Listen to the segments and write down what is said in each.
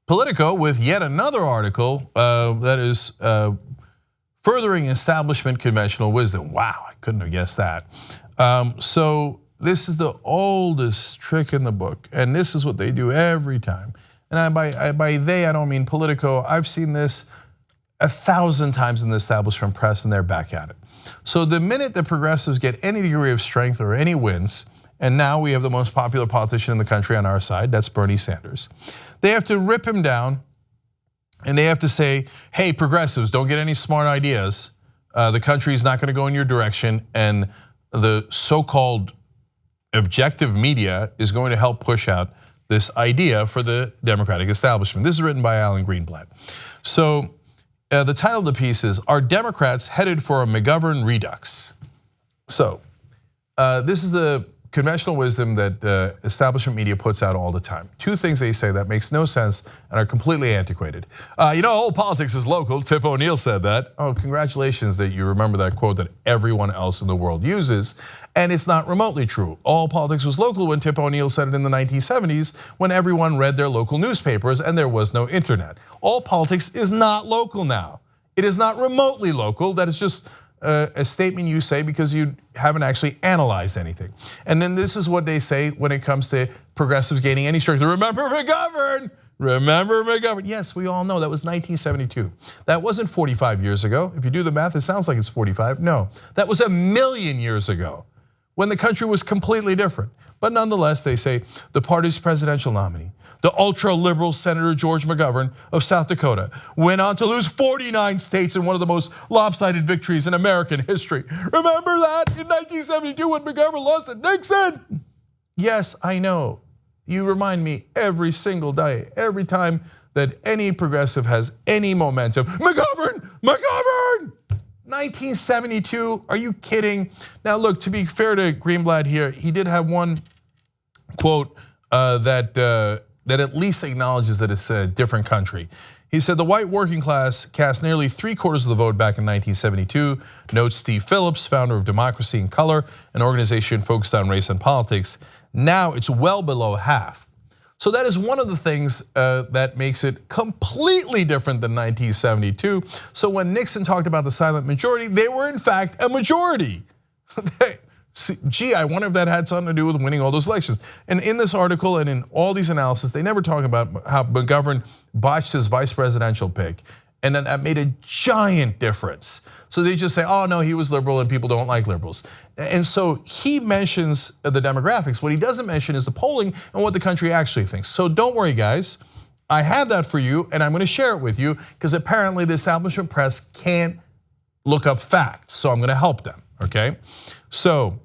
Politico with yet another article that is furthering establishment conventional wisdom. Wow, I couldn't have guessed that. So this is the oldest trick in the book, and this is what they do every time. And by they, I don't mean Politico. I've seen this 1,000 times in the establishment press, and they're back at it. So the minute the progressives get any degree of strength or any wins, and now we have the most popular politician in the country on our side, that's Bernie Sanders. They have to rip him down, and they have to say, hey, progressives, don't get any smart ideas. The country is not gonna go in your direction, and the so-called objective media is going to help push out this idea for the Democratic establishment. This is written by Alan Greenblatt. So the title of the piece is, Are Democrats Headed for a McGovern Redux? So this is the conventional wisdom that establishment media puts out all the time. Two things they say that makes no sense and are completely antiquated. All politics is local. Tip O'Neill said that. Oh, congratulations that you remember that quote that everyone else in the world uses. And it's not remotely true. All politics was local when Tip O'Neill said it in the 1970s, when everyone read their local newspapers and there was no internet. All politics is not local now. It is not remotely local. That is just a statement you say because you haven't actually analyzed anything. And then this is what they say when it comes to progressives gaining any strength. Remember McGovern, remember McGovern. Yes, we all know that was 1972. That wasn't 45 years ago. If you do the math, it sounds like it's 45. No, that was 1,000,000 years ago when the country was completely different. But nonetheless, they say the party's presidential nominee, the ultra-liberal Senator George McGovern of South Dakota, went on to lose 49 states in one of the most lopsided victories in American history. Remember that in 1972 when McGovern lost to Nixon? Yes, I know. You remind me every single day, every time that any progressive has any momentum. McGovern, McGovern! 1972, are you kidding? Now look, to be fair to Greenblatt here, he did have one quote that at least acknowledges that it's a different country. He said the white working class cast nearly 3/4 of the vote back in 1972, notes Steve Phillips, founder of Democracy in Color, an organization focused on race and politics. Now it's well below half. So that is one of the things that makes it completely different than 1972. So when Nixon talked about the silent majority, they were in fact a majority. Gee, I wonder if that had something to do with winning all those elections. And in this article and in all these analysis, they never talk about how McGovern botched his vice presidential pick, and then that made a giant difference. So they just say, oh no, he was liberal and people don't like liberals. And so he mentions the demographics. What he doesn't mention is the polling and what the country actually thinks. So don't worry, guys. I have that for you, and I'm gonna share it with you because apparently the establishment press can't look up facts. So I'm gonna help them, okay? So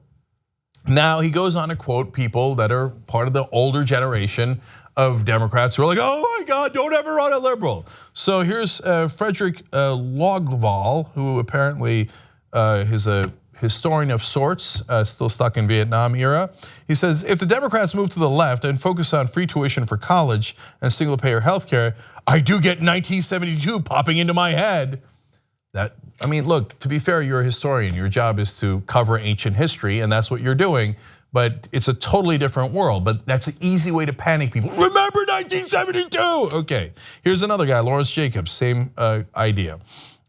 now he goes on to quote people that are part of the older generation of Democrats who are like, oh my God, don't ever run a liberal. So here's Frederick Logval, who apparently is a historian of sorts, still stuck in Vietnam era. He says, if the Democrats move to the left and focus on free tuition for college and single payer healthcare, I do get 1972 popping into my head. I mean, look, to be fair, you're a historian. Your job is to cover ancient history, and that's what you're doing. But it's a totally different world. But that's an easy way to panic people. Remember 1972? Okay, here's another guy, Lawrence Jacobs, same idea.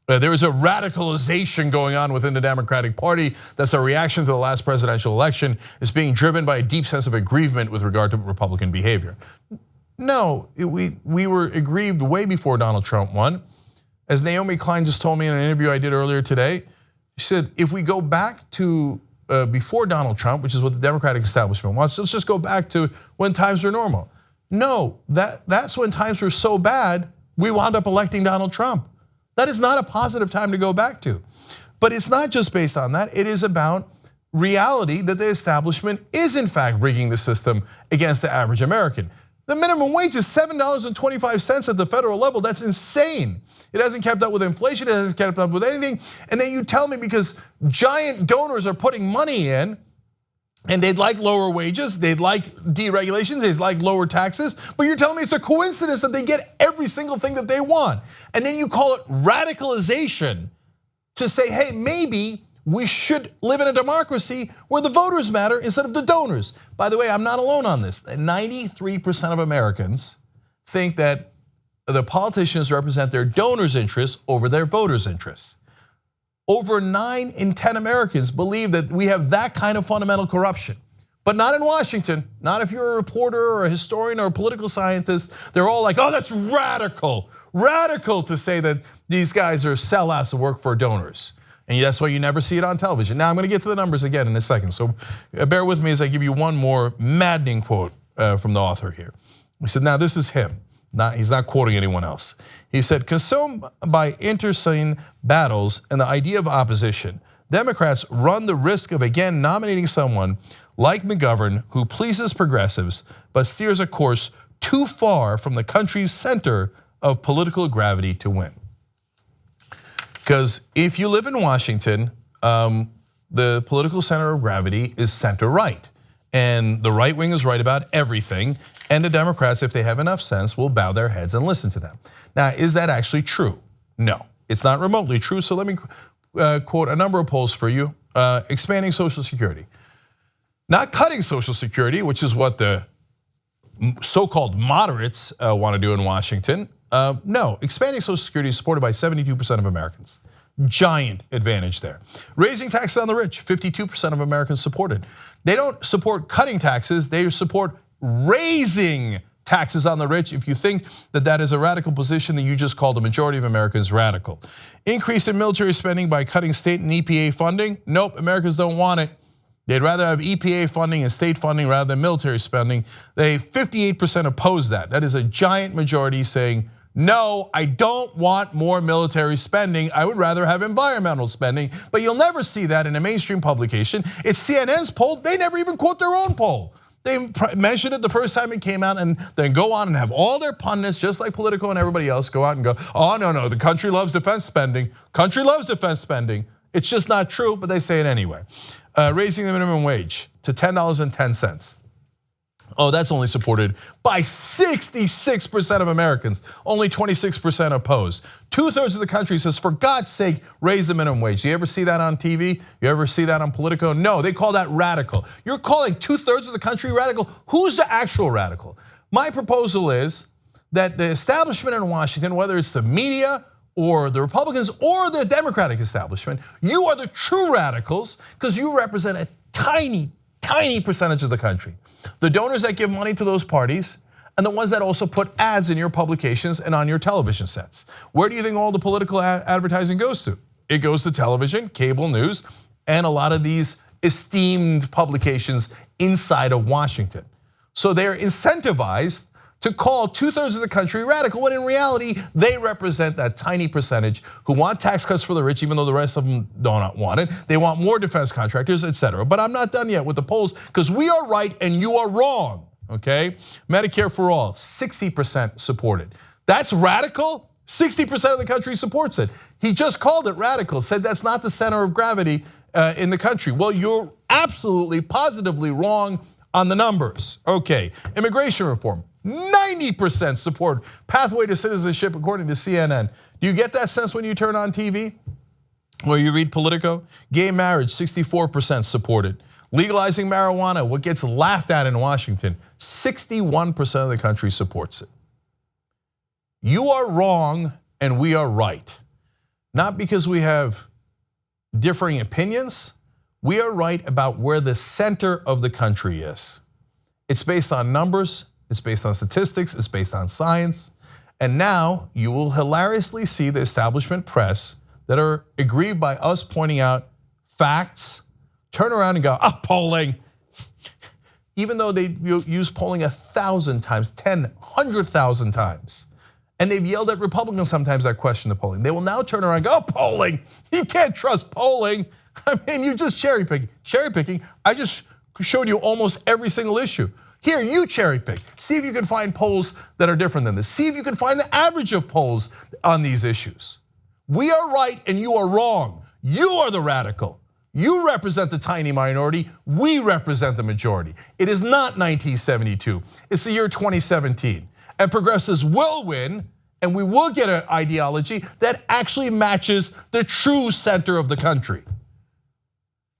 There is a radicalization going on within the Democratic Party that's a reaction to the last presidential election. It's being driven by a deep sense of aggrievement with regard to Republican behavior. No, we were aggrieved way before Donald Trump won. As Naomi Klein just told me in an interview I did earlier today, she said, if we go back to before Donald Trump, which is what the Democratic establishment wants, let's just go back to when times were normal. No, that's when times were so bad, we wound up electing Donald Trump. That is not a positive time to go back to. But it's not just based on that, it is about reality that the establishment is in fact rigging the system against the average American. The minimum wage is $7.25 at the federal level. That's insane. It hasn't kept up with inflation, it hasn't kept up with anything. And then you tell me because giant donors are putting money in, and they'd like lower wages, they'd like deregulation, they'd like lower taxes, but you're telling me it's a coincidence that they get every single thing that they want. And then you call it radicalization to say, hey, maybe we should live in a democracy where the voters matter instead of the donors. By the way, I'm not alone on this. 93% of Americans think that the politicians represent their donors' interests over their voters' interests. Over 9 in 10 Americans believe that we have that kind of fundamental corruption. But not in Washington, not if you're a reporter or a historian or a political scientist. They're all like, oh, that's radical. Radical to say that these guys are sellouts that work for donors. And that's why you never see it on television. Now I'm gonna get to the numbers again in a second. So bear with me as I give you one more maddening quote from the author here. He said, now this is him. He's not quoting anyone else. He said, consumed by internecine battles and the idea of opposition, Democrats run the risk of again nominating someone like McGovern who pleases progressives but steers a course too far from the country's center of political gravity to win. Because if you live in Washington, the political center of gravity is center right. And the right wing is right about everything. And the Democrats, if they have enough sense, will bow their heads and listen to them. Now, is that actually true? No, it's not remotely true. So let me quote a number of polls for you. Expanding Social Security. Not cutting Social Security, which is what the so-called moderates want to do in Washington. No, expanding Social Security is supported by 72% of Americans. Giant advantage there. Raising taxes on the rich, 52% of Americans supported. They don't support cutting taxes, they support raising taxes on the rich. If you think that that is a radical position, then you just called the majority of Americans radical. Increase in military spending by cutting state and EPA funding. Nope, Americans don't want it. They'd rather have EPA funding and state funding rather than military spending. 58% oppose that. That is a giant majority saying, no, I don't want more military spending. I would rather have environmental spending. But you'll never see that in a mainstream publication. It's CNN's poll. They never even quote their own poll. They mentioned it the first time it came out and then go on and have all their pundits, just like Politico and everybody else, go out and go, oh, no, the country loves defense spending. Country loves defense spending. It's just not true, but they say it anyway. Raising the minimum wage to $10.10. Oh, that's only supported by 66% of Americans. Only 26% oppose. 2/3 of the country says, for God's sake, raise the minimum wage. Do you ever see that on TV? You ever see that on Politico? No, they call that radical. You're calling 2/3 of the country radical? Who's the actual radical? My proposal is that the establishment in Washington, whether it's the media or the Republicans or the Democratic establishment, you are the true radicals because you represent a tiny, tiny percentage of the country. The donors that give money to those parties and the ones that also put ads in your publications and on your television sets. Where do you think all the political advertising goes to? It goes to television, cable news, and a lot of these esteemed publications inside of Washington. So they're incentivized to call 2/3 of the country radical, when in reality, they represent that tiny percentage who want tax cuts for the rich, even though the rest of them don't want it. They want more defense contractors, etc. But I'm not done yet with the polls, because we are right and you are wrong, okay? Medicare for all, 60% supported. That's radical? 60% of the country supports it. He just called it radical, said that's not the center of gravity in the country. Well, you're absolutely, positively wrong on the numbers. Okay, immigration reform. 90% support pathway to citizenship according to CNN. Do you get that sense when you turn on TV? Or you read Politico? Gay marriage, 64% supported. Legalizing marijuana, what gets laughed at in Washington, 61% of the country supports it. You are wrong and we are right. Not because we have differing opinions, we are right about where the center of the country is. It's based on numbers, it's based on statistics, it's based on science. And now you will hilariously see the establishment press that are aggrieved by us pointing out facts, turn around and go, polling. Even though they use polling 1,000 times, 10, 100,000 times. And they've yelled at Republicans sometimes that question the polling. They will now turn around and go, polling, you can't trust polling. I mean, you just cherry picking. Cherry picking, I just showed you almost every single issue. Here, you cherry pick. See if you can find polls that are different than this. See if you can find the average of polls on these issues. We are right and you are wrong. You are the radical. You represent the tiny minority, we represent the majority. It is not 1972, it's the year 2017. And progressives will win, and we will get an ideology that actually matches the true center of the country.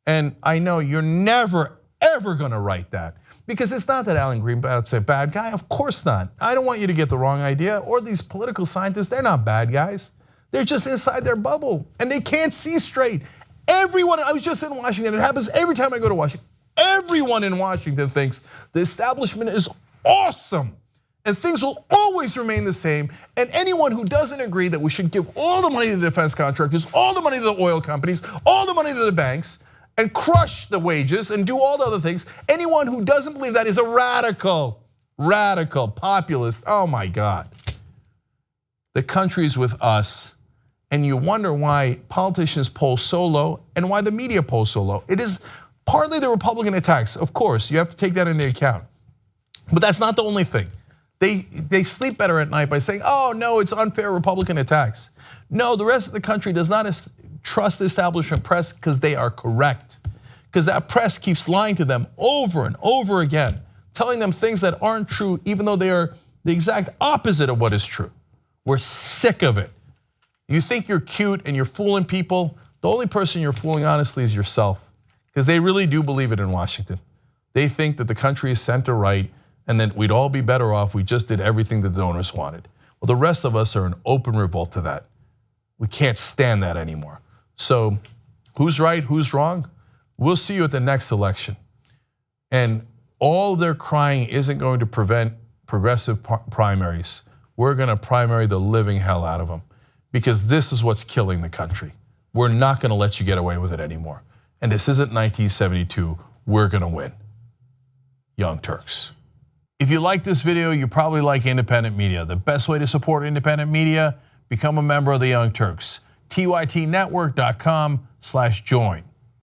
And I know you're never, ever gonna write that. Because it's not that Alan Greenblatt's a bad guy, of course not. I don't want you to get the wrong idea, or these political scientists, they're not bad guys. They're just inside their bubble and they can't see straight. Everyone, I was just in Washington, it happens every time I go to Washington. Everyone in Washington thinks the establishment is awesome and things will always remain the same. And anyone who doesn't agree that we should give all the money to the defense contractors, all the money to the oil companies, all the money to the banks, and crush the wages and do all the other things, anyone who doesn't believe that is a radical populist. Oh my God. The country's with us, and you wonder why politicians poll so low and why the media polls so low. It is partly the Republican attacks, of course, you have to take that into account. But that's not the only thing. They sleep better at night by saying, oh no, it's unfair Republican attacks. No, the rest of the country does not trust the establishment press because they are correct. Because that press keeps lying to them over and over again, telling them things that aren't true, even though they are the exact opposite of what is true. We're sick of it. You think you're cute and you're fooling people. The only person you're fooling honestly is yourself, because they really do believe it in Washington. They think that the country is center right and that we'd all be better off we just did everything the donors wanted. Well, the rest of us are in open revolt to that. We can't stand that anymore. So who's right, who's wrong? We'll see you at the next election. And all their crying isn't going to prevent progressive primaries. We're gonna primary the living hell out of them, because this is what's killing the country. We're not gonna let you get away with it anymore. And this isn't 1972, we're gonna win. Young Turks. If you like this video, you probably like independent media. The best way to support independent media, become a member of the Young Turks. tytnetwork.com/join.